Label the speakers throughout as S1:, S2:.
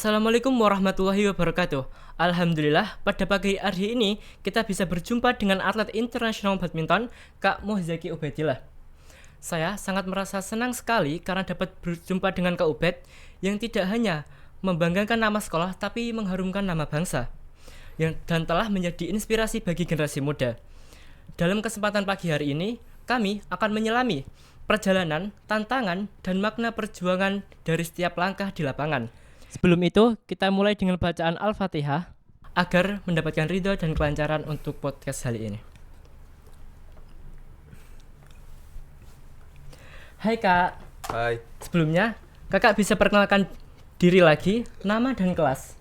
S1: Assalamualaikum warahmatullahi wabarakatuh. Alhamdulillah, pada pagi hari ini kita bisa berjumpa dengan atlet internasional badminton, Kak Muhzaki Ubaidillah. Saya sangat merasa senang sekali karena dapat berjumpa dengan Kak Ubed yang tidak hanya membanggakan nama sekolah tapi mengharumkan nama bangsa dan telah menjadi inspirasi bagi generasi muda. Dalam kesempatan pagi hari ini, kami akan menyelami perjalanan, tantangan, dan makna perjuangan dari setiap langkah di lapangan. Sebelum itu, kita mulai dengan bacaan Al-Fatihah agar mendapatkan ridho dan kelancaran untuk podcast kali ini. Hai Kak.
S2: Hai.
S1: Sebelumnya, Kakak bisa perkenalkan diri lagi, nama dan kelas.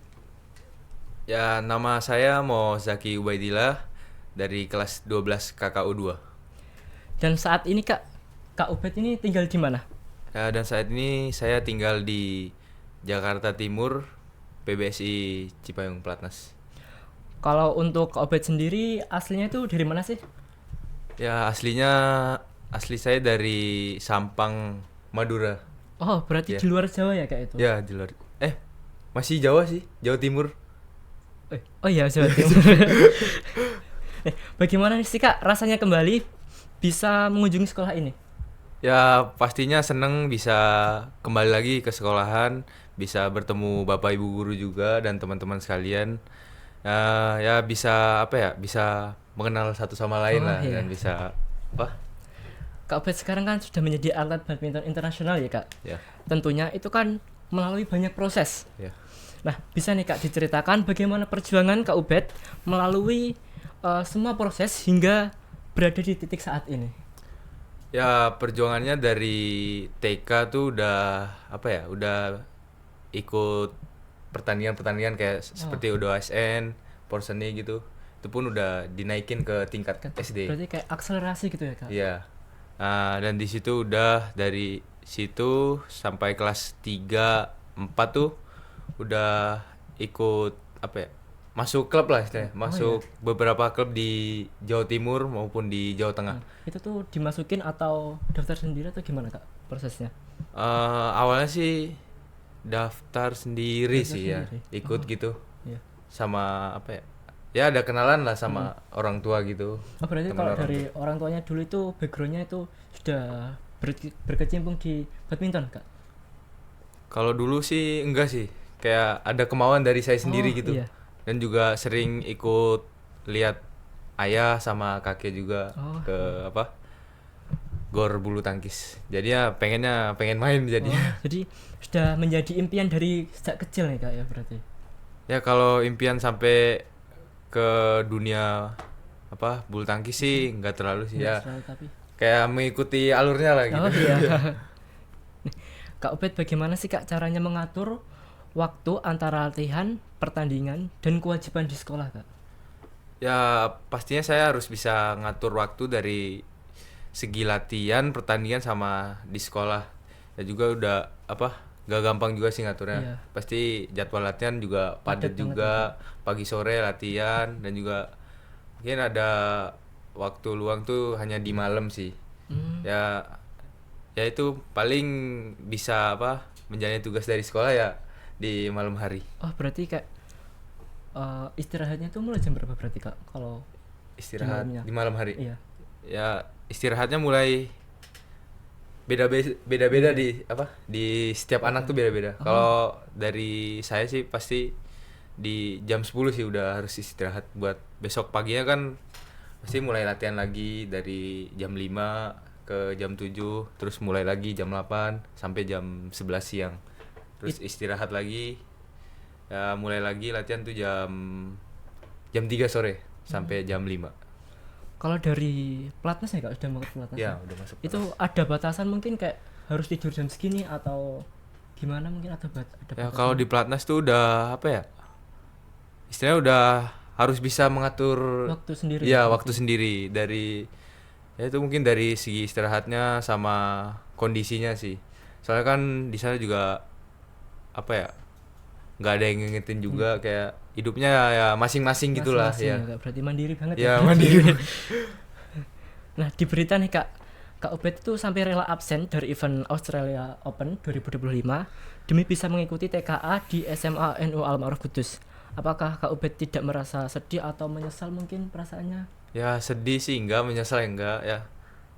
S2: Ya, nama saya Muhzaki Ubaidillah dari kelas 12 KKU 2.
S1: Dan saat ini Kak Ubed ini tinggal di mana?
S2: Ya, dan saat ini saya tinggal di Jakarta Timur, PBSI Cipayung Platnas.
S1: Kalau untuk Kak Ubed sendiri aslinya itu dari mana sih?
S2: Ya, asli saya dari Sampang, Madura.
S1: Oh, berarti
S2: Ya.
S1: di luar Jawa ya Kak itu?
S2: Ya, di luar. Masih Jawa sih, Jawa Timur.
S1: Oh iya, Jawa Timur. Bagaimana sih Kak rasanya kembali bisa mengunjungi sekolah ini?
S2: Ya, pastinya seneng bisa kembali lagi ke sekolahan, bisa bertemu Bapak Ibu guru juga dan teman-teman sekalian. Ya bisa bisa mengenal satu sama lain lah
S1: iya.
S2: dan bisa
S1: Kak Ubed sekarang kan sudah menjadi atlet badminton internasional ya Kak?
S2: Ya.
S1: Tentunya itu kan melalui banyak proses.
S2: Ya.
S1: Nah, bisa nih Kak diceritakan bagaimana perjuangan Kak Ubed melalui semua proses hingga berada di titik saat ini?
S2: Ya, perjuangannya dari TK tuh udah udah ikut pertandingan-pertandingan kayak seperti UDOSN, Porseni gitu. Itu pun udah dinaikin ke tingkat SD.
S1: Berarti kayak akselerasi gitu ya Kak?
S2: Iya. Dan di situ udah dari situ sampai kelas 3, 4 tuh udah ikut masuk klub lah istilahnya. Masuk beberapa klub di Jawa Timur maupun di Jawa Tengah.
S1: Itu tuh dimasukin atau daftar sendiri atau gimana Kak prosesnya?
S2: Awalnya sih daftar sendiri
S1: Daftar
S2: sih
S1: sendiri.
S2: ya, ikut gitu.
S1: Iya.
S2: Sama ya ada kenalan lah sama orang tua gitu.
S1: Oh, berarti
S2: Teman
S1: kalau
S2: orang
S1: dari orang tuanya dulu itu backgroundnya itu sudah berkecimpung di badminton Kak?
S2: Kalau dulu sih enggak sih, kayak ada kemauan dari saya sendiri gitu.
S1: Iya.
S2: Dan juga sering ikut lihat ayah sama kakek juga ke gor bulu tangkis. Jadi ya pengen main jadi.
S1: Jadi sudah menjadi impian dari sejak kecil nih Kak ya berarti?
S2: Ya kalau impian sampai ke dunia bulu tangkis sih enggak terlalu sih ya.
S1: Tapi
S2: Kayak mengikuti alurnya lah gitu.
S1: oh iya. Nih, Kak Ubed bagaimana sih Kak caranya mengatur waktu antara latihan, pertandingan, dan kewajiban di sekolah Kak?
S2: Ya pastinya saya harus bisa ngatur waktu dari segi latihan, pertandingan sama di sekolah. Ya juga udah gak gampang juga sih ngaturnya.
S1: Iya.
S2: Pasti jadwal latihan juga padat juga, pagi sore latihan dan juga mungkin ada waktu luang tuh hanya di malam sih. Ya itu paling bisa menjalani tugas dari sekolah ya di malam hari.
S1: Oh berarti kayak istirahatnya tuh mulai jam berapa berarti Kak kalau
S2: Istirahat
S1: malamnya?
S2: di malam hari.
S1: Iya.
S2: Ya istirahatnya mulai beda-beda di setiap anak tuh beda-beda. Kalau dari saya sih pasti di jam 10 sih udah harus istirahat buat besok paginya kan pasti mulai latihan lagi dari jam 5 ke jam 7, terus mulai lagi jam 8 sampai jam 11 siang. Terus istirahat lagi. Ya mulai lagi latihan tuh jam 3 sore sampai jam 5.
S1: Kalau dari pelatnas ya Kak, sudah masuk pelatnas?
S2: Ya, udah masuk.
S1: Itu ada batasan mungkin kayak harus tidur jam segini atau gimana mungkin ada
S2: Ya kalau di pelatnas tuh udah istilahnya udah harus bisa mengatur
S1: waktu sendiri.
S2: Ya, waktu sendiri dari ya itu mungkin dari segi istirahatnya sama kondisinya sih. Soalnya kan di sana juga nggak ada yang ngingetin juga kayak hidupnya ya masing-masing gitulah ya.
S1: Kak, berarti mandiri banget
S2: Ya mandiri.
S1: Nah di berita nih Kak, Kak Ubed itu sampai rela absen dari event Australia Open 2025 demi bisa mengikuti TKA di SMA NU Al Ma'ruf Kudus. Apakah Kak Ubed tidak merasa sedih atau menyesal mungkin perasaannya?
S2: Ya sedih sih enggak, menyesal enggak ya.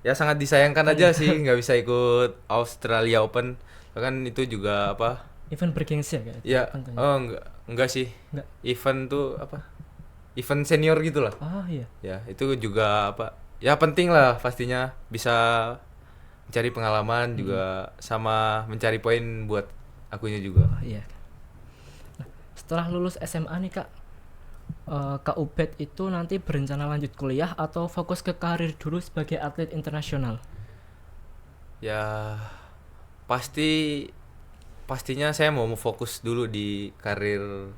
S2: Ya sangat disayangkan aja sih nggak bisa ikut Australia Open. Kan itu juga apa?
S1: Event bergengsi ya Kak?
S2: Ya,
S1: Contohnya.
S2: oh enggak sih.
S1: Enggak.
S2: Event tuh apa? Event senior gitu lah.
S1: Oh iya.
S2: Ya, itu juga apa? Ya penting lah pastinya bisa mencari pengalaman juga sama mencari poin buat akunya juga.
S1: Oh iya. Nah, setelah lulus SMA nih Kak, Kak Ubed itu nanti berencana lanjut kuliah atau fokus ke karir dulu sebagai atlet internasional?
S2: Ya pastinya saya mau fokus dulu di karir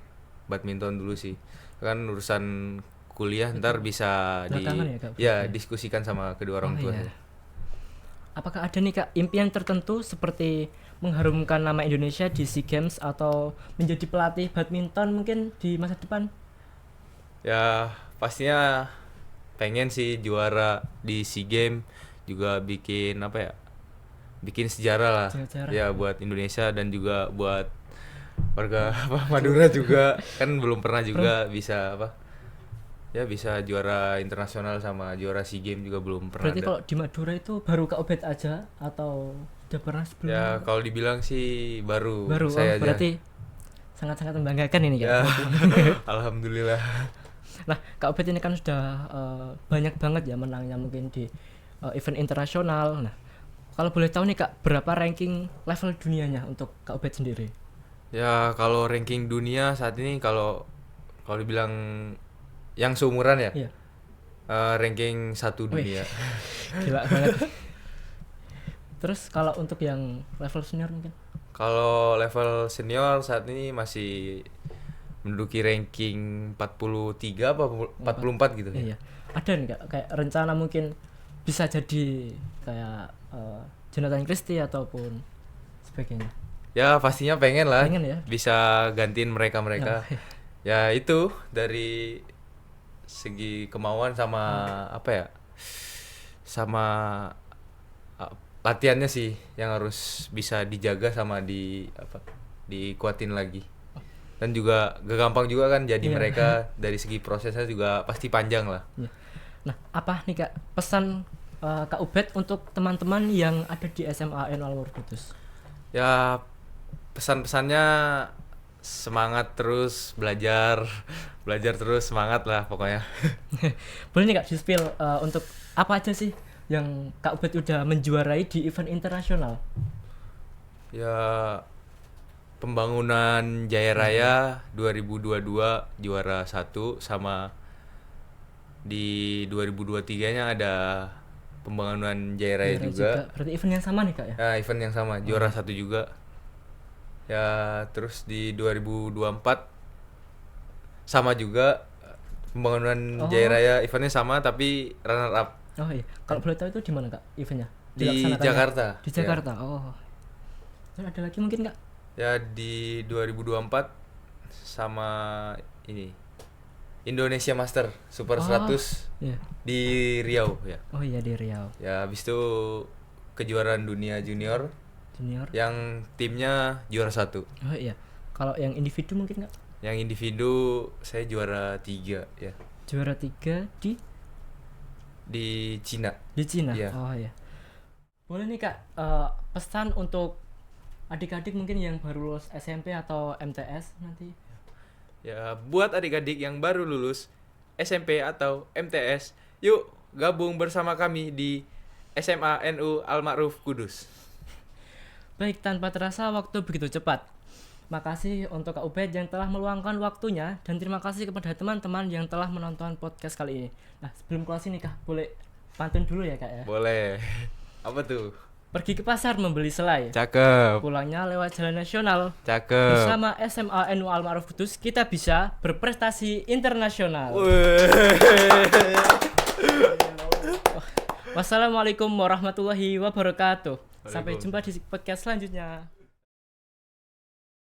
S2: badminton dulu sih. Kan urusan kuliah ntar bisa
S1: belakangan ya, Kak?
S2: diskusikan sama kedua orang
S1: Oh
S2: tua.
S1: iya. Apakah ada nih Kak impian tertentu seperti mengharumkan nama Indonesia di SEA Games atau menjadi pelatih badminton mungkin di masa depan?
S2: Ya pastinya pengen sih juara di SEA Games, juga bikin apa ya? Bikin sejarah lah.
S1: Sejarah.
S2: Ya buat Indonesia dan juga buat warga apa Madura juga kan belum pernah juga bisa apa? Ya bisa juara internasional sama juara SEA Games juga belum pernah
S1: Berarti
S2: ada.
S1: kalau di Madura itu baru Kak Ubed aja atau sudah pernah sebelumnya?
S2: Ya kalau dibilang sih baru
S1: Baru,
S2: saya aja.
S1: Berarti sangat-sangat membanggakan ini
S2: Ya,
S1: Kak.
S2: alhamdulillah.
S1: Nah, Kak Ubed ini kan sudah banyak banget ya menangnya mungkin di event internasional. Nah, kalau boleh tahu nih Kak, berapa ranking level dunianya untuk Kak Ubed sendiri?
S2: Ya kalau ranking dunia saat ini kalau dibilang yang seumuran ya,
S1: Iya.
S2: ranking 1 dunia.
S1: Gila banget. Terus kalau untuk yang level senior mungkin?
S2: Kalau level senior saat ini masih menduduki ranking 43 apa 44 gitu ya.
S1: Iya. Ada nih Kak, kayak rencana mungkin bisa jadi kayak Jonathan Christie ataupun sebagainya.
S2: Ya pastinya pengen lah.
S1: Pengen ya?
S2: Bisa gantiin mereka.
S1: Nah,
S2: Ya itu dari segi kemauan sama apa ya? Sama latihannya sih yang harus bisa dijaga sama dikuatin lagi. Dan juga gak gampang juga kan jadi
S1: Iya.
S2: mereka dari segi prosesnya juga pasti panjang lah.
S1: Iya. Nah, apa nih Kak pesan Kak Ubed untuk teman-teman yang ada di SMA Al Ma'ruf Kudus?
S2: Ya pesan-pesannya semangat terus belajar terus, semangat lah pokoknya.
S1: Boleh nih Kak di-spill untuk apa aja sih yang Kak Ubed udah menjuarai di event internasional?
S2: Ya pembangunan Jaya Raya 2022 juara 1, sama di 2023-nya ada pembangunan Jaya Raya juga.
S1: Berarti event yang sama nih Kak ya?
S2: Ya event yang sama, juara 1 juga. Ya terus di 2024 sama juga pembangunan Jaya Raya, eventnya sama tapi runner up
S1: Oh iya. Kalau boleh tahu itu di mana Kak eventnya?
S2: di
S1: Dilaksanakannya?
S2: Jakarta.
S1: Di Jakarta. Oh. Terus ada lagi mungkin Kak?
S2: Ya di 2024 sama ini Indonesia Master Super 100
S1: Iya.
S2: di Riau ya.
S1: Oh iya di Riau.
S2: Ya habis itu kejuaraan dunia junior
S1: Junior.
S2: yang timnya juara 1.
S1: Oh iya. Kalau yang individu mungkin Kak?
S2: Yang individu saya juara 3 ya.
S1: Juara 3
S2: Di Cina.
S1: di Cina.
S2: Iya.
S1: Oh iya. Boleh nih Kak pesan untuk adik-adik mungkin yang baru lulus SMP atau MTS nanti?
S2: Ya, buat adik-adik yang baru lulus SMP atau MTS, yuk gabung bersama kami di SMA NU Al Ma'ruf Kudus.
S1: Baik, tanpa terasa waktu begitu cepat. Makasih untuk Kak Ubed yang telah meluangkan waktunya, dan terima kasih kepada teman-teman yang telah menonton podcast kali ini. Nah, sebelum closing nih Kak, boleh pantun dulu ya Kak ya?
S2: Boleh. Apa tuh?
S1: Pergi ke pasar membeli selai,
S2: Cakep.
S1: pulangnya lewat jalan nasional.
S2: Cakep.
S1: Bersama SMA NU Al Ma'ruf Kudus kita bisa berprestasi internasional. Wassalamualaikum warahmatullahi wabarakatuh. Sampai jumpa di podcast selanjutnya.